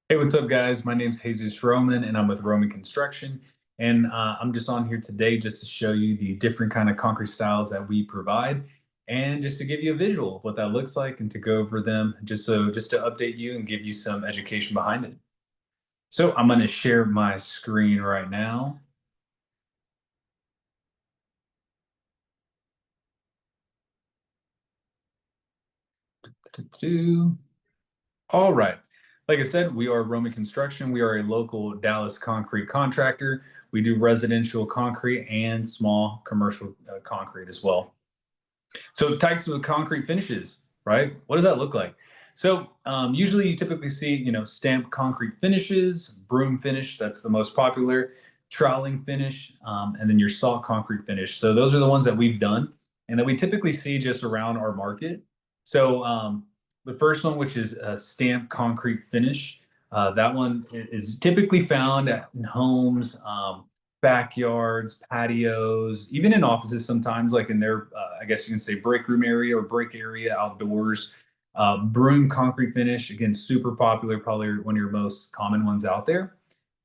Hey, what's up, guys? My name's Jesus Roman, and I'm with Roman Construction. And I'm just on here today just to show you the different kind of concrete styles that we provide, and just to give you a visual of what that looks like, and to go over them, just to update you and give you some education behind it. So I'm going to share my screen right now. All right. Like I said, we are Roman Construction. We are a local Dallas concrete contractor. We do residential concrete and small commercial concrete as well. So types of concrete finishes, right? What does that look like? So usually you typically see, stamped concrete finishes, broom finish, that's the most popular, troweling finish, and then your salt concrete finish. So those are the ones that we've done and that we typically see just around our market. So the first one, which is a stamped concrete finish, that one is typically found in homes, backyards, patios, even in offices sometimes, like in their, I guess you can say break room area or break area outdoors. Broom concrete finish, again, super popular, probably one of your most common ones out there.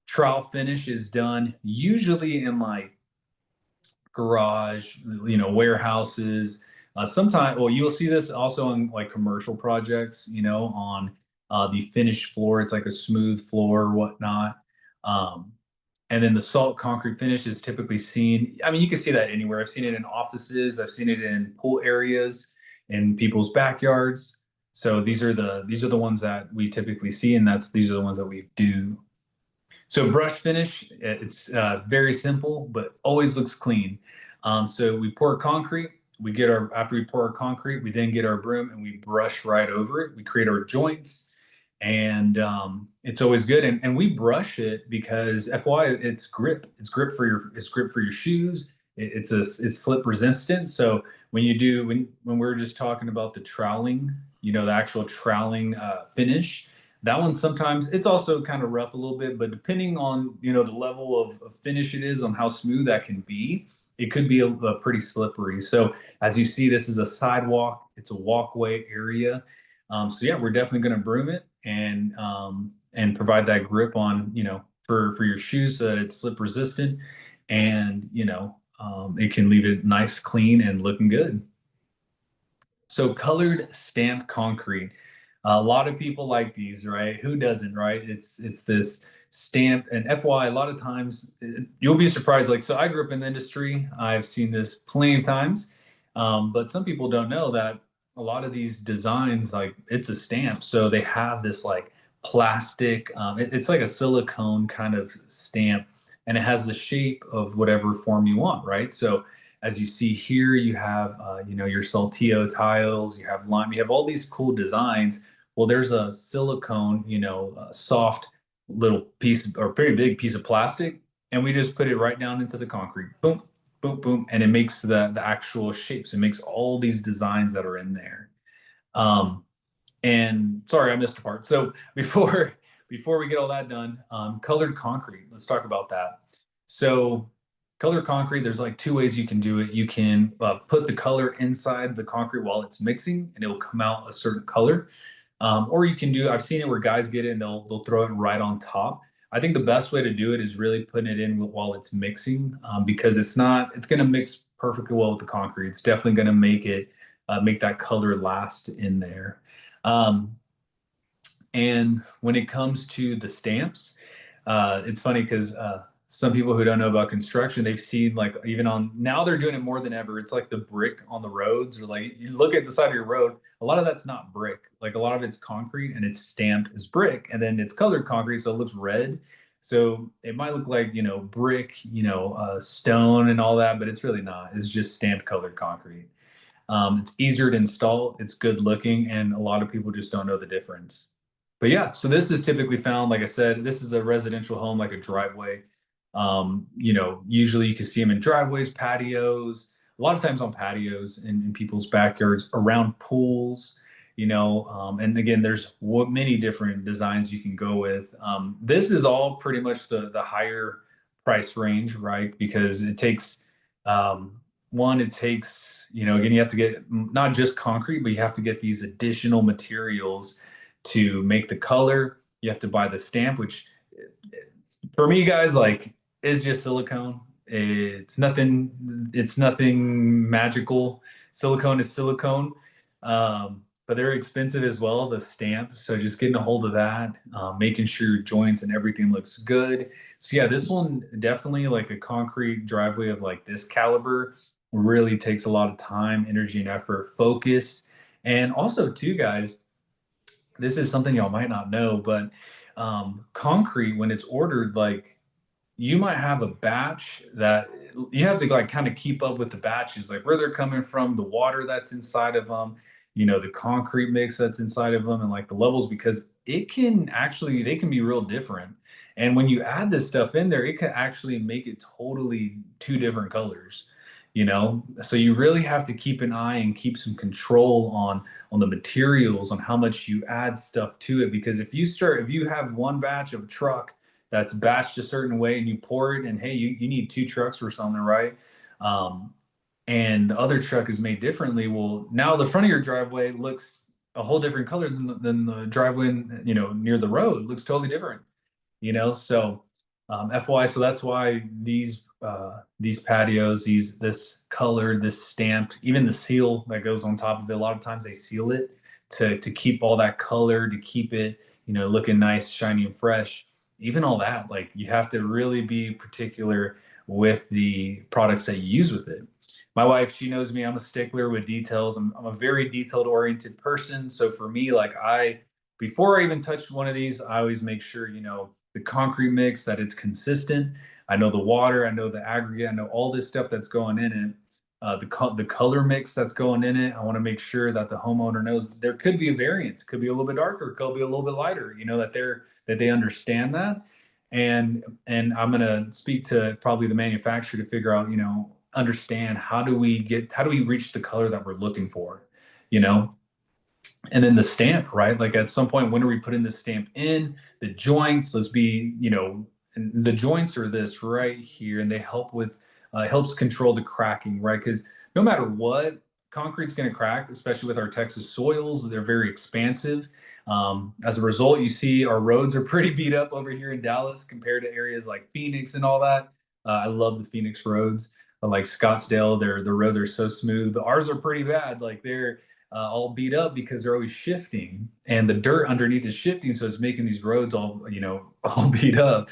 Trowel finish is done usually in like garage, warehouses. Sometimes, well, you'll see this also on like commercial projects, on the finished floor. It's like a smooth floor or whatnot. Um, and then the salt concrete finish is typically seen. I mean, you can see that anywhere. I've seen it in offices. I've seen it in pool areas, in people's backyards. So these are the ones that we typically see, and these are the ones that we do. So brush finish, it's very simple, but always looks clean. So we pour concrete. After we pour our concrete, we then get our broom and we brush right over it. We create our joints, and it's always good. And we brush it because FY, it's grip. It's grip for your shoes. It's slip resistant. So when we're just talking about the troweling, the actual troweling finish, that one sometimes it's also kind of rough a little bit, but depending on the level of finish it is, on how smooth that can be, it could be a pretty slippery. So as you see, this is a sidewalk. It's a walkway area. So yeah, we're definitely going to broom it and provide that grip on for your shoes so that it's slip resistant, and it can leave it nice, clean, and looking good. So colored stamped concrete. A lot of people like these, right? Who doesn't, right? It's this stamp and FY. A lot of times you'll be surprised. Like, so I grew up in the industry. I've seen this plenty of times, but some people don't know that a lot of these designs, like it's a stamp, so they have this like plastic. It's like a silicone kind of stamp, and it has the shape of whatever form you want, right? So as you see here, you have your saltillo tiles, you have lime, you have all these cool designs. Well, there's a silicone, soft little piece or pretty big piece of plastic, and we just put it right down into the concrete. Boom, boom, boom, and it makes the actual shapes. It makes all these designs that are in there. Um, and sorry, I missed a part. So before we get all that done, colored concrete. Let's talk about that. So colored concrete, there's like two ways you can do it. You can put the color inside the concrete while it's mixing, and it will come out a certain color. Or you can do. I've seen it where guys get it and they'll throw it right on top. I think the best way to do it is really putting it in while it's mixing, because it's going to mix perfectly well with the concrete. It's definitely going to make that color last in there. Um, and when it comes to the stamps, it's funny because some people who don't know about construction, they've seen like even on now they're doing it more than ever. It's like the brick on the roads, or like you look at the side of your road, a lot of that's not brick. Like a lot of it's concrete and it's stamped as brick, and then it's colored concrete, so it looks red. So it might look like, brick, stone and all that, but it's really not. It's just stamped colored concrete. It's easier to install, it's good looking, and a lot of people just don't know the difference. But yeah, so this is typically found, like I said, this is a residential home, like a driveway. Usually you can see them in driveways, patios, a lot of times on patios in people's backyards, around pools, and again, there's many different designs you can go with. This is all pretty much the higher price range, right? Because it takes, it takes, again, you have to get not just concrete, but you have to get these additional materials to make the color. You have to buy the stamp, which for me, guys, like is just silicone. It's nothing magical. Silicone is silicone. But they're expensive as well, the stamps. So just getting a hold of that, making sure your joints and everything looks good. So yeah, this one definitely, like a concrete driveway of like this caliber, really takes a lot of time, energy, and effort, focus. And also too, guys, this is something y'all might not know, but concrete, when it's ordered, like you might have a batch that you have to like kind of keep up with the batches, like where they're coming from, the water that's inside of them, the concrete mix that's inside of them, and like the levels, because they can be real different. And when you add this stuff in there, it can actually make it totally two different colors. So you really have to keep an eye and keep some control on the materials, on how much you add stuff to it. Because if you have one batch of truck that's batched a certain way and you pour it, and hey, you need two trucks for something, right? Um, and the other truck is made differently. Well, now the front of your driveway looks a whole different color than the driveway, near the road. It looks totally different. So FY, so that's why these patios, this color, this stamped, even the seal that goes on top of it, a lot of times they seal it to keep all that color, to keep it, looking nice, shiny, and fresh. Even all that, like you have to really be particular with the products that you use with it. My wife, she knows me, I'm a stickler with details. I'm a very detailed oriented person. So for me, like before I even touch one of these, I always make sure, the concrete mix, that it's consistent. I know the water, I know the aggregate, I know all this stuff that's going in it. The color mix that's going in it. I want to make sure that the homeowner knows there could be a variance, could be a little bit darker, could be a little bit lighter. That they understand that. And I'm gonna speak to probably the manufacturer to figure out, understand how do we reach the color that we're looking for, you know and then the stamp, right? Like at some point, when are we putting the stamp in the joints? Let's be, and the joints are this right here, and they helps control the cracking, right? Because no matter what, concrete's going to crack, especially with our Texas soils. They're very expansive. As a result, you see our roads are pretty beat up over here in Dallas compared to areas like Phoenix and all that. I love the Phoenix roads. Like Scottsdale, the roads are so smooth, but ours are pretty bad. Like they're all beat up because they're always shifting, and the dirt underneath is shifting, so it's making these roads all all beat up,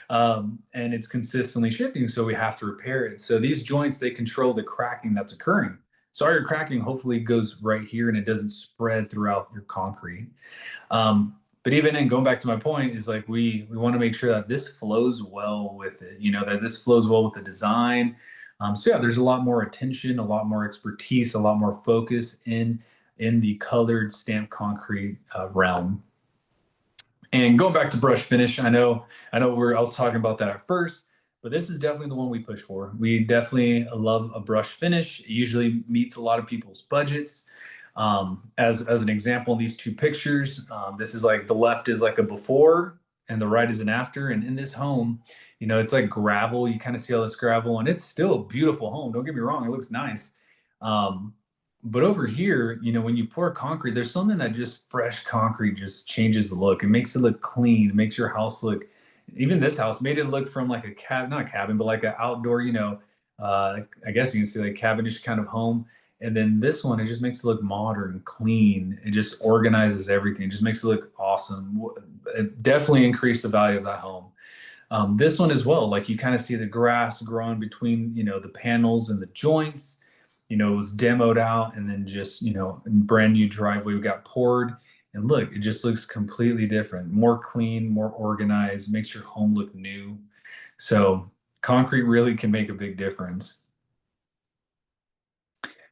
and it's consistently shifting, so we have to repair it. So these joints, they control the cracking that's occurring. So all your cracking hopefully goes right here and it doesn't spread throughout your concrete. But even in going back to my point, is like we want to make sure that this flows well with it, that this flows well with the design. So yeah, there's a lot more attention, a lot more expertise, a lot more focus in the colored stamped concrete realm. And going back to brush finish, I was talking about that at first, but this is definitely the one we push for. We definitely love a brush finish. It usually meets a lot of people's budgets. As an example, these two pictures, this is like the left is like a before and the right is an after. And in this home, it's like gravel. You kind of see all this gravel, and it's still a beautiful home. Don't get me wrong, it looks nice. Um, but over here, when you pour concrete, there's something that just fresh concrete just changes the look. It makes it look clean. It makes your house look, even this house made it look from like a not a cabin, but like an outdoor, I guess you can say like cabinish kind of home. And then this one, it just makes it look modern, clean. It just organizes everything. It just makes it look awesome. It definitely increased the value of that home. This one as well, like you kind of see the grass growing between, the panels and the joints. It was demoed out, and then just, brand new driveway we got poured. And look, it just looks completely different, more clean, more organized, makes your home look new. So concrete really can make a big difference.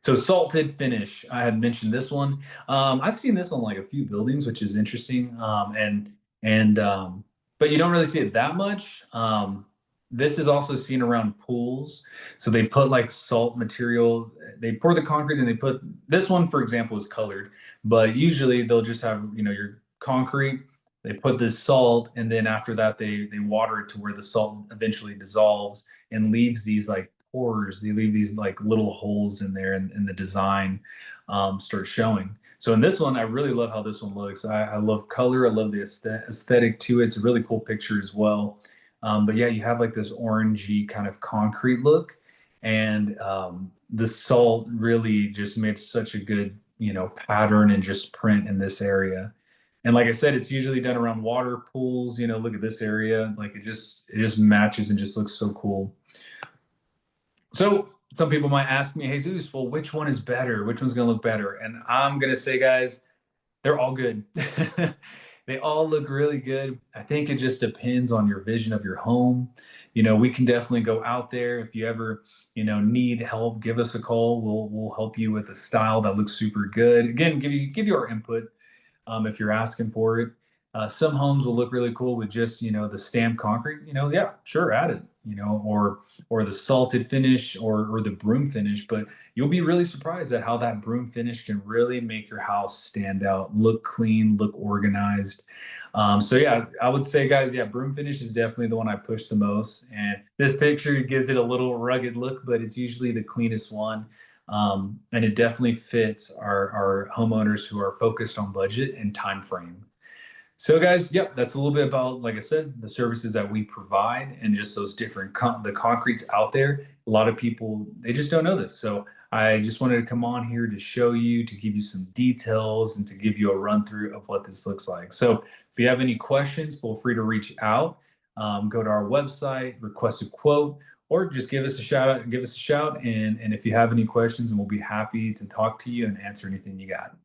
So salted finish, I had mentioned this one. I've seen this on like a few buildings, which is interesting. But you don't really see it that much. This is also seen around pools. So they put like salt material. They pour the concrete, and they put this one, for example, is colored, but usually they'll just have your concrete. They put this salt, and then after that they water it to where the salt eventually dissolves and leaves these like pores. They leave these like little holes in there, and the design starts showing. So in this one, I really love how this one looks. I love color. I love the aesthetic to it. It's a really cool picture as well. But yeah, you have like this orangey kind of concrete look, and the salt really just made such a good, pattern and just print in this area. And like I said, it's usually done around water pools. Look at this area. Like it just matches and just looks so cool. So some people might ask me, Jesus, well, which one is better? Which one's going to look better? And I'm going to say, guys, they're all good. They all look really good. I think it just depends on your vision of your home. We can definitely go out there. If you ever, need help, give us a call. We'll help you with a style that looks super good. Again, give you our input if you're asking for it. Some homes will look really cool with just the stamped concrete. Yeah, sure, add it. Or the salted finish or the broom finish. But you'll be really surprised at how that broom finish can really make your house stand out, look clean, look organized. So yeah, I would say, guys, yeah, broom finish is definitely the one I push the most. And this picture gives it a little rugged look, but it's usually the cleanest one. And it definitely fits our homeowners who are focused on budget and time frame. So, guys, yep, that's a little bit about, like I said, the services that we provide and just those different the concretes out there. A lot of people, they just don't know this. So I just wanted to come on here to show you, to give you some details and to give you a run through of what this looks like. So if you have any questions, feel free to reach out. Go to our website, request a quote, or just give us a shout out. Give us a shout, and if you have any questions, and we'll be happy to talk to you and answer anything you got.